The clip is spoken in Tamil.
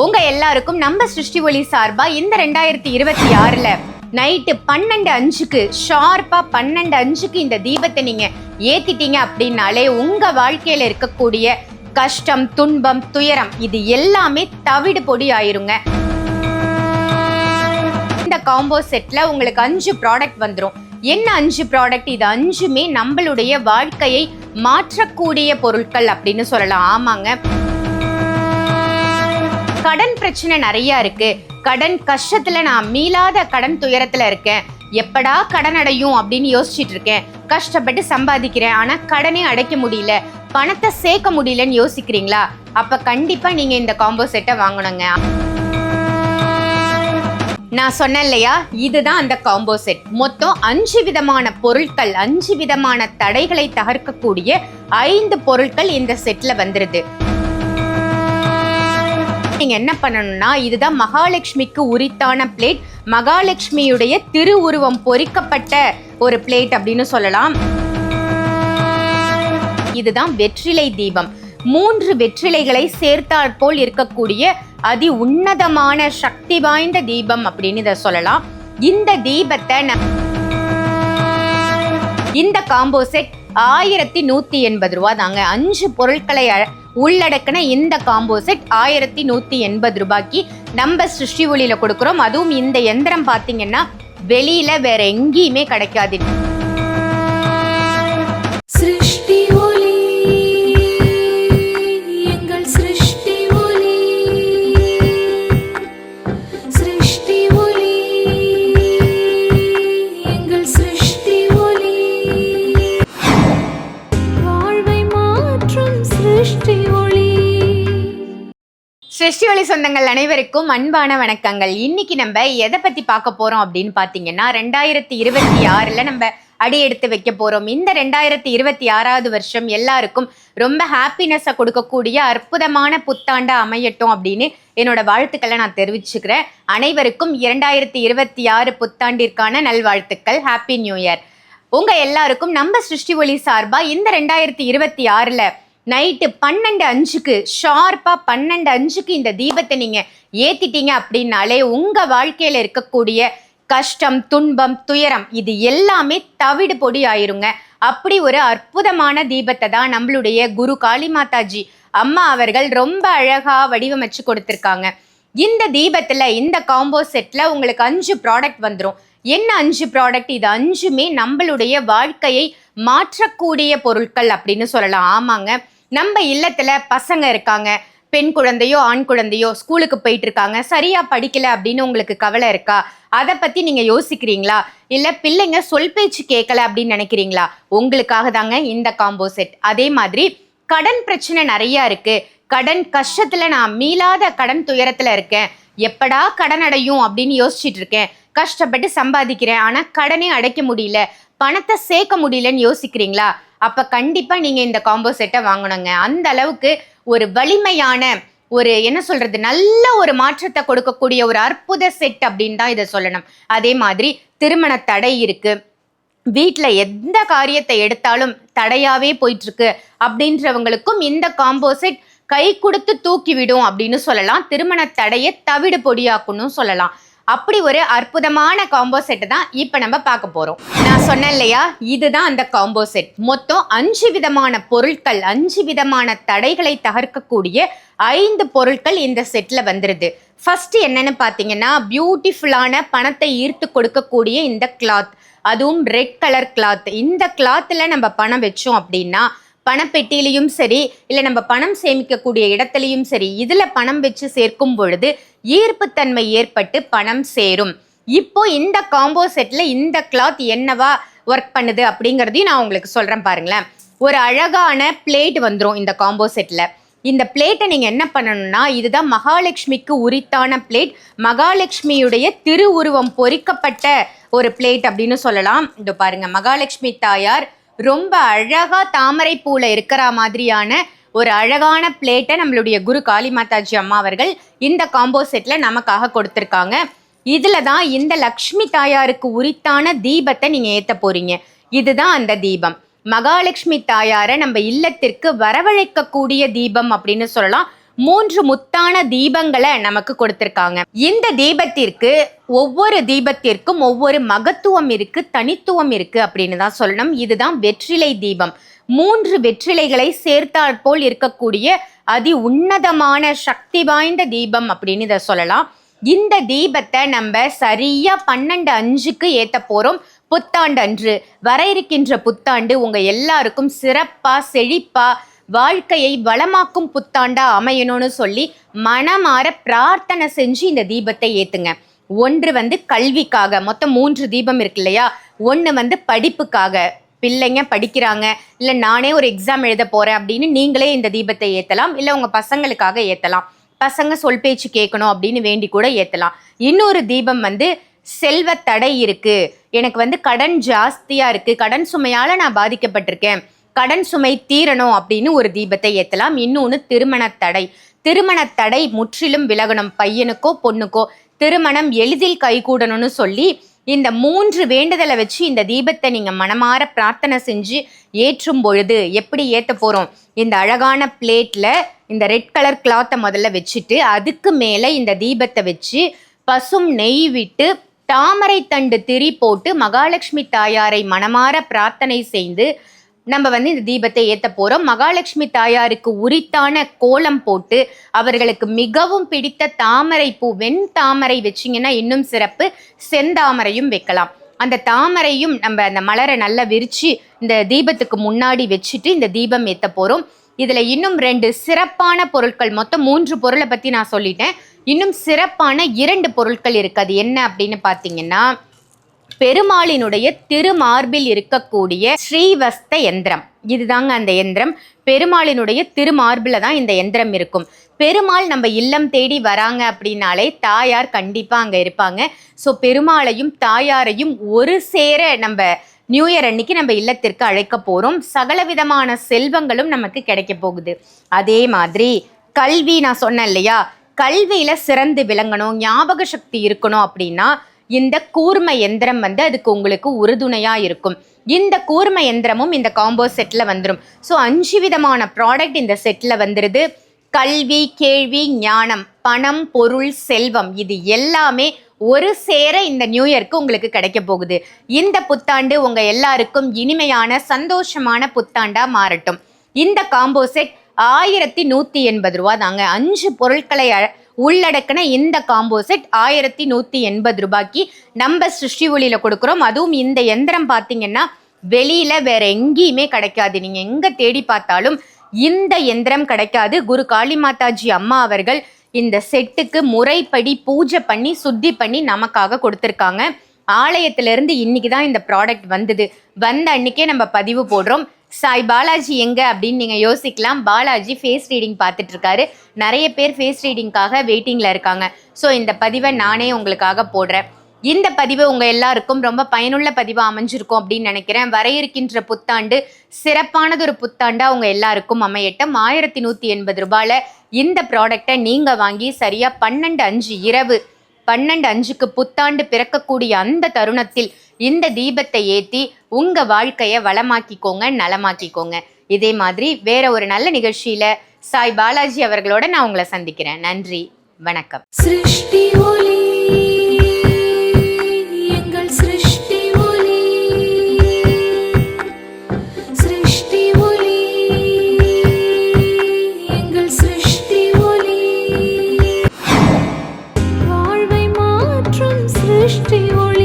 உங்க எல்லாருக்கும் நம்ம சிருஷ்டி ஒளி சார்பா இந்த 2026ல நைட்டு 12:05 ஷார்ப்பா 12:05 இந்த தீபத்தை நீங்க ஏத்திட்டீங்க அப்படின்னாலே உங்க வாழ்க்கையில இருக்கக்கூடிய கஷ்டம், துன்பம், துயரம் இது எல்லாமே தவிடு பொடி ஆயிருங்க. இந்த காம்போ செட்ல உங்களுக்கு 5 ப்ராடக்ட் வந்துடும். என்ன 5 ப்ராடக்ட்? இது 5மே நம்மளுடைய வாழ்க்கையை மாற்றக்கூடிய பொருட்கள் அப்படின்னு சொல்லலாம். ஆமாங்க, கடன் பிரச்சனை நிறைய இருக்கு, கடன் கஷ்டத்துல, நான் மீளாத கடன் துயரத்துல இருக்கேன், எப்படா கடன் அடையும் அப்படின்னு யோசிச்சுட்டு இருக்கேன், கஷ்டப்பட்டு சம்பாதிக்கிறேன் ஆனா கடனே அடைக்க முடியல, பணத்தை சேர்க்க முடியலன்னு யோசிக்கிறீங்களா? அப்ப கண்டிப்பா நீங்க இந்த காம்போ செட்டை வாங்கணுங்க. நான் சொன்னேன் இல்லையா, இதுதான் அந்த காம்போ செட். மொத்தம் 5 விதமான பொருட்கள், 5 விதமான தடைகளை தகர்க்கக்கூடிய 5 பொருட்கள் இந்த செட்ல வந்துருது. நீங்க என்ன பண்ணணும்னா, இதுதான் மகாலட்சுமிக்கு உரித்தான பிளேட், மகாலட்சுமியுடைய திருவுருவம் பொறிக்கப்பட்ட ஒரு பிளேட் அப்படின்னு சொல்லலாம். இதுதான் வெற்றிலை தீபம். 3 வெற்றிலைகளை சேர்த்தாற் போல் இருக்கக்கூடிய அதி உன்னதமான சக்தி வாய்ந்த தீபம் அப்படின்னு இதை சொல்லலாம். இந்த தீபத்தை இந்த காம்போ செட் 1180 ரூபா தாங்க. 5 பொருட்களை உள்ளடக்கின இந்த காம்போ செட் 1180 ரூபாய்க்கு நம்ம சிருஷ்டி ஒளியில கொடுக்குறோம். அதுவும் இந்த எந்திரம் பாத்தீங்கன்னா வெளியில வேற எங்கேயுமே கிடைக்காது. சிருஷ்டி ஒளி, எங்கள் சிருஷ்டி ஒளி, சிருஷ்டி ஒளி, எங்கள் சிருஷ்டி ஒளி, வாழ்வை மாற்றும் சிருஷ்டி ஒளி. சிருஷ்டி ஒளி சொந்தங்கள் அனைவருக்கும் அன்பான வணக்கங்கள். இன்னைக்கு நம்ம எதை பத்தி பார்க்க போறோம் அப்படின்னு பாத்தீங்கன்னா, 2026ல நம்ம அடி எடுத்து வைக்க போறோம். இந்த 2026வது வருஷம் எல்லாருக்கும் ரொம்ப ஹாப்பினஸை கொடுக்கக்கூடிய அற்புதமான புத்தாண்டா அமையட்டும் அப்படின்னு என்னோட வாழ்த்துக்களை நான் தெரிவிச்சுக்கிறேன். அனைவருக்கும் 2026 புத்தாண்டிற்கான நல்வாழ்த்துக்கள். Happy new year. உங்க எல்லாருக்கும் நம்ம சிருஷ்டி ஒளி சார்பா இந்த 2026ல நைட்டு 12:05 ஷார்ப்பா 12:05 இந்த தீபத்தை நீங்க ஏத்திட்டீங்க அப்படின்னாலே உங்க வாழ்க்கையில இருக்கக்கூடிய கஷ்டம், துன்பம், துயரம் இது எல்லாமே தவிடு பொடி ஆயிருங்க. அப்படி ஒரு அற்புதமான தீபத்தை தான் நம்மளுடைய குரு காளிமாதாஜி அம்மா அவர்கள் ரொம்ப அழகா வடிவமைச்சு கொடுத்திருக்காங்க. இந்த தீபத்துல, இந்த காம்போ செட்ல உங்களுக்கு 5 ப்ராடக்ட் வந்துடும். என்ன 5 ப்ராடக்ட்? இது 5மே நம்மளுடைய வாழ்க்கையை மாற்றக்கூடிய பொருட்கள் அப்படின்னு சொல்லலாம். ஆமாங்க, நம்ம இல்லத்துல பசங்க இருக்காங்க, பெண் குழந்தையோ ஆண் குழந்தையோ ஸ்கூலுக்கு போயிட்டு இருக்காங்க, சரியா படிக்கல அப்படின்னு உங்களுக்கு கவலை இருக்கா? அதை பத்தி நீங்க யோசிக்கிறீங்களா? இல்ல பிள்ளைங்க சொல் பேச்சு கேட்கல அப்படின்னு நினைக்கிறீங்களா? உங்களுக்காக தாங்க இந்த காம்போ செட். அதே மாதிரி கடன் பிரச்சனை நிறைய இருக்கு, கடன் கஷ்டத்துல, நான் மீளாத கடன் துயரத்துல இருக்கேன், எப்படா கடன் அடையும் அப்படின்னு யோசிச்சுட்டு இருக்கேன், கஷ்டப்பட்டு சம்பாதிக்கிறேன் ஆனா கடனே அடைக்க முடியல, பணத்தை சேர்க்க முடியலன்னு யோசிக்கிறீங்களா? அப்ப கண்டிப்பா நீங்க இந்த காம்போ செட்டை வாங்கணுங்க. அந்த அளவுக்கு ஒரு வலிமையான, ஒரு என்ன சொல்றது, நல்ல ஒரு மாற்றத்தை கொடுக்கக்கூடிய ஒரு அற்புத செட் அப்படின்னு தான் இதை சொல்லணும். அதே மாதிரி திருமண தடை இருக்கு, வீட்டுல எந்த காரியத்தை எடுத்தாலும் தடையாவே போயிட்டு இருக்கு அப்படின்றவங்களுக்கும் இந்த காம்போ செட் கை கொடுத்து தூக்கி விடும் அப்படின்னு சொல்லலாம். திருமண தடையை தவிடு பொடியாக்குன்னு சொல்லலாம். அப்படி ஒரு அற்புதமான காம்போ செட் தான் இப்ப நம்ம பார்க்க போறோம். நான் சொன்னேன் இல்லையா, இதுதான் அந்த காம்போ செட். மொத்தம் 5 விதமான பொருட்கள், 5 விதமான தடைகளை தகர்க்கக்கூடிய 5 பொருட்கள் இந்த செட்ல வந்துருது. ஃபர்ஸ்ட் என்னன்னு பாத்தீங்கன்னா, பியூட்டிஃபுல்லான பணத்தை ஈர்த்து கொடுக்கக்கூடிய இந்த கிளாத், அதுவும் ரெட் கலர் கிளாத். இந்த கிளாத்ல நம்ம பணம் வச்சோம் அப்படின்னா, பணப்பெட்டியிலையும் சரி, இல்லை நம்ம பணம் சேமிக்கக்கூடிய இடத்துலையும் சரி, இதுல பணம் வச்சு சேர்க்கும் பொழுது ஈர்ப்புத்தன்மை ஏற்பட்டு பணம் சேரும். இப்போ இந்த காம்போ செட்ல இந்த கிளாத் என்னவா ஒர்க் பண்ணுது அப்படிங்கிறதையும் நான் உங்களுக்கு சொல்றேன் பாருங்களேன். ஒரு அழகான பிளேட் வந்துடும் இந்த காம்போ செட்ல. இந்த பிளேட்டை நீங்க என்ன பண்ணணும்னா, இதுதான் மகாலட்சுமிக்கு உரித்தான பிளேட், மகாலட்சுமியுடைய திருவுருவம் பொறிக்கப்பட்ட ஒரு பிளேட் அப்படின்னு சொல்லலாம். இது பாருங்க, மகாலட்சுமி தாயார் ரொம்ப அழகா தாமரை பூல இருக்கிற மாதிரியான ஒரு அழகான பிளேட்டை நம்மளுடைய குரு காளிமாதாஜி அம்மா அவர்கள் இந்த காம்போ செட்ல நமக்காக கொடுத்திருக்காங்க. இதுல தான் இந்த லக்ஷ்மி தாயாருக்கு உரித்தான தீபத்தை நீங்க ஏத்த போறீங்க. இதுதான் அந்த தீபம். மகாலட்சுமி தாயாரை நம்ம இல்லத்திற்கு வரவழைக்கக்கூடிய தீபம் அப்படின்னு சொல்லலாம். 3 முத்தான தீபங்களை நமக்கு கொடுத்திருக்காங்க. இந்த தீபத்திற்கு ஒவ்வொரு தீபத்திற்கும் ஒவ்வொரு மகத்துவம் இருக்கு, தனித்துவம் இருக்கு அப்படின்னு தான் சொல்லணும். இதுதான் வெற்றிலை தீபம். 3 வெற்றிலைகளை சேர்த்தாற்போல் இருக்கக்கூடிய அதி உன்னதமான சக்தி வாய்ந்த தீபம் அப்படின்னு இதை சொல்லலாம். இந்த தீபத்தை நம்ம சரியா 12:05க்கு ஏத்த போறோம். புத்தாண்டு அன்று வர இருக்கின்ற புத்தாண்டு உங்க எல்லாருக்கும் சிறப்பா செழிப்பா வாழ்க்கையை வளமாக்கும் புத்தாண்டா அமையணும்னு சொல்லி மனமாற பிரார்த்தனை செஞ்சு இந்த தீபத்தை ஏத்துங்க. ஒன்று கல்விக்காக, மொத்தம் 3 தீபம் இருக்கு இல்லையா. ஒன்று படிப்புக்காக, பிள்ளைங்க படிக்கிறாங்க, இல்லை நானே ஒரு எக்ஸாம் எழுத போறேன் அப்படின்னு நீங்களே இந்த தீபத்தை ஏற்றலாம். இல்லை உங்க பசங்களுக்காக ஏற்றலாம். பசங்க சொல் பேச்சு கேட்கணும் அப்படின்னு வேண்டி கூட ஏற்றலாம். இன்னொரு தீபம் செல்வ தடை இருக்கு, எனக்கு கடன் ஜாஸ்தியா இருக்கு, கடன் சுமையால நான் பாதிக்கப்பட்டிருக்கேன், கடன் சுமை தீரணும் அப்படின்னு ஒரு தீபத்தை ஏற்றலாம். இன்னொன்று திருமண தடை முற்றிலும் விலகணும், பையனுக்கோ பொண்ணுக்கோ திருமணம் எளிதில் கைகூடணும்னு சொல்லி இந்த 3 வேண்டுதலை வச்சு இந்த தீபத்தை நீங்க மனமாற பிரார்த்தனை செஞ்சு ஏற்றும் பொழுது எப்படி ஏற்ற போறோம், இந்த அழகான பிளேட்ல இந்த ரெட் கலர் கிளாத்தை முதல்ல வச்சுட்டு அதுக்கு மேல இந்த தீபத்தை வச்சு பசும் நெய் விட்டு தாமரை தண்டு திரி போட்டு மகாலட்சுமி தாயாரை மனமாற பிரார்த்தனை செய்து நம்ம இந்த தீபத்தை ஏற்ற போறோம். மகாலட்சுமி தாயாருக்கு உரித்தான கோலம் போட்டு அவர்களுக்கு மிகவும் பிடித்த தாமரை பூ, வெண் தாமரை வச்சிங்கன்னா இன்னும் சிறப்பு, செந்தாமரையும் வைக்கலாம். அந்த தாமரையும் நம்ம அந்த மலரை நல்லா விரிச்சு இந்த தீபத்துக்கு முன்னாடி வச்சுட்டு இந்த தீபம் ஏற்ற போறோம். இதுல இன்னும் 2 சிறப்பான பொருட்கள், மொத்தம் 3 பொருளை பத்தி நான் சொல்லிட்டேன். இன்னும் சிறப்பான 2 பொருட்கள் இருக்கு. அது என்ன அப்படின்னு பாத்தீங்கன்னா, பெருமாளினுடைய திருமார்பில் இருக்கக்கூடிய ஸ்ரீவஸ்த யந்திரம். இதுதாங்க அந்த யந்திரம். பெருமாளினுடைய திருமார்பில தான் இந்த யந்திரம் இருக்கும். பெருமாள் நம்ம இல்லம் தேடி வராங்க அப்படின்னாலே தாயார் கண்டிப்பா அங்க இருப்பாங்க. ஸோ பெருமாளையும் தாயாரையும் ஒரு சேர நம்ம நியூ இயர் அன்னைக்கு நம்ம இல்லத்திற்கு அழைக்க போறோம். சகலவிதமான செல்வங்களும் நமக்கு கிடைக்க போகுது. அதே மாதிரி கல்வி, நான் சொன்னேன் இல்லையா, கல்வியில சிறந்து விளங்கணும், ஞாபக சக்தி இருக்கணும் அப்படின்னா இந்த கூர்ம யந்திரம் அதுக்கு உங்களுக்கு உறுதுணையா இருக்கும். இந்த கூர்ம யந்திரமும் இந்த காம்போ செட்ல வந்துடும். ஸோ 5 விதமான ப்ராடக்ட் இந்த செட்ல வந்துருது. கல்வி, கேள்வி, ஞானம், பணம், பொருள், செல்வம், இது எல்லாமே ஒரு சேர இந்த நியூ இயர்க்கு உங்களுக்கு கிடைக்க போகுது. இந்த புத்தாண்டு உங்க எல்லாருக்கும் இனிமையான சந்தோஷமான புத்தாண்டா மாறட்டும். இந்த காம்போ செட் 1180 ரூபா தாங்க. 5 பொருட்களை உள்ளடக்கின இந்த காம்போ செட் 1180 ரூபாய்க்கு நம்ம சிருஷ்டி ஒளியில கொடுக்குறோம். அதுவும் இந்த யந்திரம் பார்த்தீங்கன்னா வெளியில வேற எங்கேயுமே கிடைக்காது. நீங்க எங்க தேடி பார்த்தாலும் இந்த யந்திரம் கிடைக்காது. குரு காளி மாதாஜி அம்மா அவர்கள் இந்த செட்டுக்கு முறைப்படி பூஜை பண்ணி சுத்தி பண்ணி நமக்காக கொடுத்துருக்காங்க. ஆலயத்திலிருந்து இன்னைக்கு தான் இந்த ப்ராடக்ட் வந்த அன்னைக்கே நம்ம பதிவு போடுறோம். சாய் பாலாஜி எங்க அப்படின்னு நீங்க யோசிக்கலாம். பாலாஜி ஃபேஸ் ரீடிங் பார்த்துட்டு இருக்காரு. நிறைய பேர் ஃபேஸ் ரீடிங்காக வெயிட்டிங்ல இருக்காங்க. ஸோ இந்த பதிவை நானே உங்களுக்காக போடுறேன். இந்த பதிவு உங்க எல்லாருக்கும் ரொம்ப பயனுள்ள பதிவா அமைஞ்சிருக்கும் அப்படின்னு நினைக்கிறேன். வர இருக்கின்ற புத்தாண்டு சிறப்பானது ஒரு புத்தாண்டா உங்க எல்லாருக்கும் அமையட்டும். 1180 ரூபாயில இந்த ப்ராடக்டை நீங்க வாங்கி சரியா 12:05 இரவு 12:05க்கு புத்தாண்டு பிறக்கக்கூடிய அந்த தருணத்தில் இந்த தீபத்தை ஏற்றி உங்க வாழ்க்கையை வளமாக்கிக்கோங்க, நலமாக்கிக்கோங்க. இதே மாதிரி வேற ஒரு நல்ல நிகழ்ச்சியில சாய் பாலாஜி அவர்களோட நான் உங்களை சந்திக்கிறேன். நன்றி, வணக்கம். சிருஷ்டி ஒளி, எங்கள் சிருஷ்டி ஒளி, சிருஷ்டி ஒளி, எங்கள் சிருஷ்டி ஒளி, வாழ்வை மாற்றும் சிருஷ்டி ஒளி.